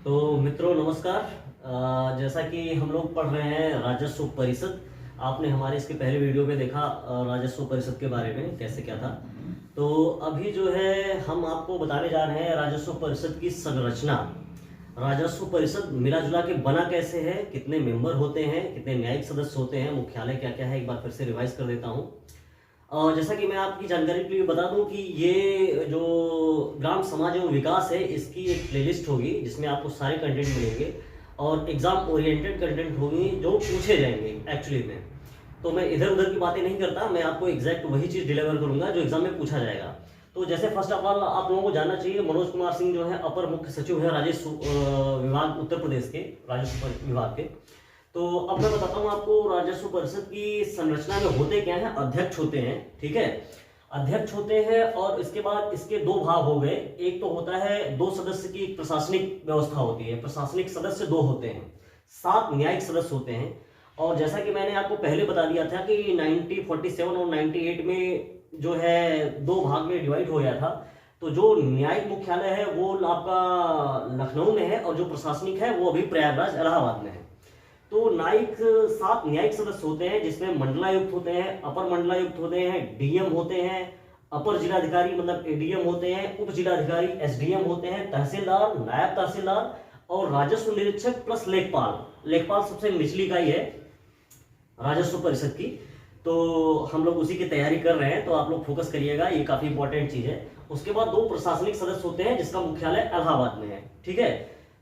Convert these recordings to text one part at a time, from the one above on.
तो मित्रों नमस्कार। जैसा कि हम लोग पढ़ रहे हैं राजस्व परिषद। आपने हमारे इसके पहले वीडियो में देखा राजस्व परिषद के बारे में कैसे क्या था। तो अभी जो है हम आपको बताने जा रहे हैं राजस्व परिषद की संरचना। राजस्व परिषद मिला जुला के बना कैसे है, कितने मेंबर होते हैं, कितने न्यायिक सदस्य होते हैं, मुख्यालय क्या क्या है, एक बार फिर से रिवाइज कर देता हूँ। और जैसा कि मैं आपकी जानकारी के लिए बता दूं कि ये जो ग्राम समाज एवं विकास है इसकी एक प्लेलिस्ट होगी जिसमें आपको सारे कंटेंट मिलेंगे और एग्जाम ओरिएंटेड कंटेंट होंगे जो पूछे जाएंगे एक्चुअली में। तो मैं इधर उधर की बातें नहीं करता, मैं आपको एग्जैक्ट वही चीज़ डिलीवर करूंगा जो एग्जाम में पूछा जाएगा। तो जैसे फर्स्ट ऑफ ऑल आप लोगों को जानना चाहिए, मनोज कुमार सिंह जो है अपर मुख्य सचिव है राजस्व विभाग उत्तर प्रदेश के राजस्व विभाग के। तो अब मैं बताता हूँ आपको राजस्व परिषद की संरचना में होते क्या है। अध्यक्ष होते हैं, ठीक है, अध्यक्ष होते हैं और इसके बाद इसके दो भाग हो गए। एक तो होता है 2 सदस्य की प्रशासनिक व्यवस्था होती है, प्रशासनिक सदस्य 2 होते हैं, 7 न्यायिक सदस्य होते हैं। और जैसा कि मैंने आपको पहले बता दिया था कि 1947 और 98 में जो है 2 भाग में डिवाइड हो गया था। तो जो न्यायिक मुख्यालय है वो आपका लखनऊ में है और जो प्रशासनिक है वो अभी प्रयागराज इलाहाबाद में है। तो न्यायिक 7 न्यायिक सदस्य होते हैं जिसमें मंडलायुक्त होते हैं, अपर मंडलायुक्त होते हैं, डीएम होते हैं, अपर जिलाधिकारी मतलब एडीएम होते हैं, उप जिलाधिकारी एसडीएम होते हैं, तहसीलदार, नायब तहसीलदार और राजस्व निरीक्षक प्लस लेखपाल। लेखपाल सबसे निचली इकाई है राजस्व परिषद की। तो हम लोग उसी की तैयारी कर रहे हैं, तो आप लोग फोकस करिएगा, ये काफी इंपॉर्टेंट चीज है। उसके बाद 2 प्रशासनिक सदस्य होते हैं जिसका मुख्यालय इलाहाबाद में है, ठीक है।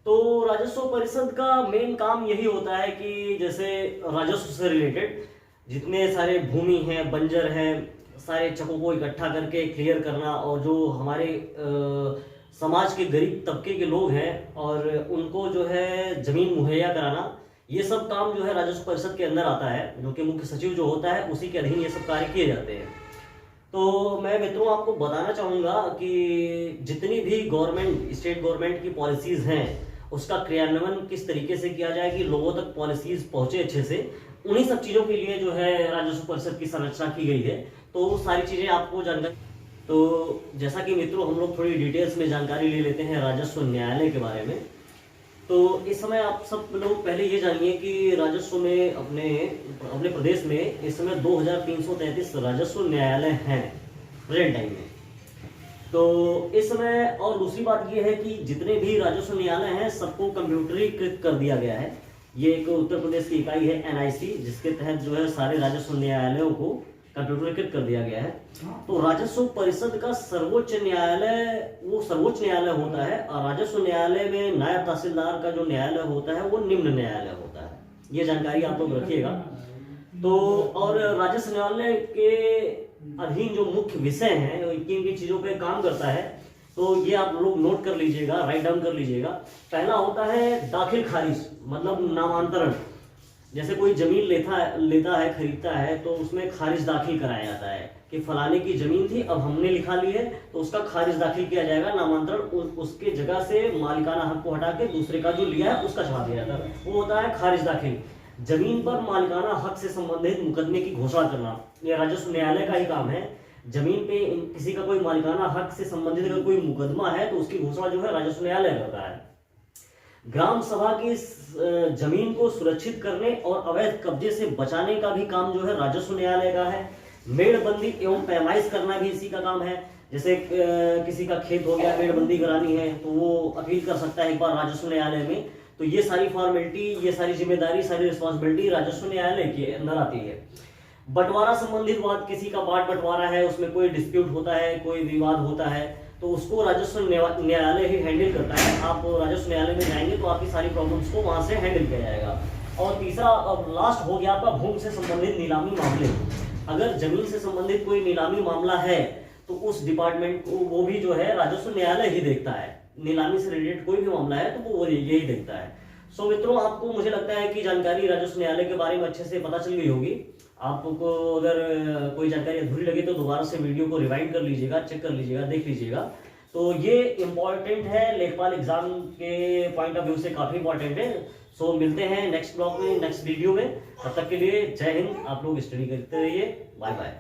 तो राजस्व परिषद का मेन काम यही होता है कि जैसे राजस्व से रिलेटेड जितने सारे भूमि हैं, बंजर हैं, सारे चकों को इकट्ठा करके क्लियर करना और जो हमारे समाज के गरीब तबके के लोग हैं और उनको जो है जमीन मुहैया कराना, ये सब काम जो है राजस्व परिषद के अंदर आता है, जो कि मुख्य सचिव जो होता है उसी के अधीन ये सब कार्य किए जाते हैं। तो मैं मित्रों आपको बताना चाहूँगा कि जितनी भी गवर्नमेंट स्टेट गवर्नमेंट की पॉलिसीज़ हैं उसका क्रियान्वयन किस तरीके से किया जाए कि लोगों तक पॉलिसीज पहुंचे अच्छे से, उन्हीं सब चीज़ों के लिए जो है राजस्व परिषद की संरचना की गई है। तो वो सारी चीज़ें आपको जानकारी। तो जैसा कि मित्रों हम लोग थोड़ी डिटेल्स में जानकारी ले लेते हैं राजस्व न्यायालय के बारे में। तो इस समय आप सब लोग पहले ये जानिए कि राजस्व में अपने प्रदेश में इस समय 2333 राजस्व न्यायालय हैं प्रेजेंट टाइम में। तो इस समय और दूसरी बात यह है कि जितने भी राजस्व न्यायालय हैं सबको कंप्यूटरीकृत कर दिया गया है। ये एक उत्तर प्रदेश की इकाई है एनआईसी, जिसके तहत जो है सारे राजस्व न्यायालयों को कंप्यूटरीकृत कर दिया गया है। तो राजस्व परिषद का सर्वोच्च न्यायालय वो सर्वोच्च न्यायालय होता है और राजस्व न्यायालय में नायब तहसीलदार का जो न्यायालय होता है वो निम्न न्यायालय होता है। ये जानकारी आप लोग रखिएगा। तो और राजस्व न्यायालय के अधीन जो मुख्य विषय हैं किन किन चीजों पे काम करता है, तो ये आप लोग नोट कर लीजिएगा, राइट डाउन कर लीजिएगा। पहला होता है दाखिल खारिज मतलब नामांतरण। जैसे कोई जमीन लेता है खरीदता है तो उसमें खारिज दाखिल कराया जाता है कि फलाने की जमीन थी, अब हमने लिखा ली है तो उसका खारिज दाखिल किया जाएगा, नामांतरण उसके जगह से मालिकाना हक को हटा के दूसरे का जो लिया है उसका छाप दिया जाता है, वो होता है खारिज दाखिल। जमीन पर मालिकाना हक से संबंधित मुकदमे की घोषणा करना यह राजस्व न्यायालय का ही काम है। जमीन पे किसी का कोई मालिकाना हक से संबंधित अगर कोई मुकदमा है तो उसकी घोषणा जो है राजस्व न्यायालय करता है। ग्राम सभा की जमीन को सुरक्षित करने और अवैध कब्जे से बचाने का भी काम जो है राजस्व न्यायालय का है। मेड़बंदी एवं पैमाइश करना भी इसी का काम है। जैसे किसी का खेत हो गया, मेड़बंदी करानी है तो वो अपील कर सकता है एक बार राजस्व न्यायालय में। तो ये सारी फॉर्मेलिटी, ये सारी जिम्मेदारी, सारी रिस्पॉन्सिबिलिटी राजस्व न्यायालय के अंदर आती है। बंटवारा संबंधित बात, किसी का बाट बंटवारा है, उसमें कोई डिस्प्यूट होता है, कोई विवाद होता है तो उसको राजस्व न्यायालय ही हैंडल करता है। आप राजस्व न्यायालय में जाएंगे तो आपकी सारी प्रॉब्लम्स को वहां से हैंडल किया जाएगा। और तीसरा अब लास्ट हो गया आपका भूमि से संबंधित नीलामी मामले। अगर जमीन से संबंधित कोई नीलामी मामला है तो उस डिपार्टमेंट को वो भी जो है राजस्व न्यायालय ही देखता है। नीलामी से रिलेटेड कोई भी मामला है तो वो यही देखता है। सो मित्रों आपको मुझे लगता है कि जानकारी राजस्व न्यायालय के बारे में अच्छे से पता चल गई होगी। आपको अगर कोई जानकारी अधूरी लगे तो दोबारा से वीडियो को रिवाइंड कर लीजिएगा, चेक कर लीजिएगा, देख लीजिएगा। तो ये इंपॉर्टेंट है, लेखपाल एग्जाम के पॉइंट ऑफ व्यू से काफी इंपॉर्टेंट है। सो मिलते हैं नेक्स्ट ब्लॉग में, नेक्स्ट वीडियो में। तब तक के लिए जय हिंद। आप लोग स्टडी करते रहिए। Bye bye.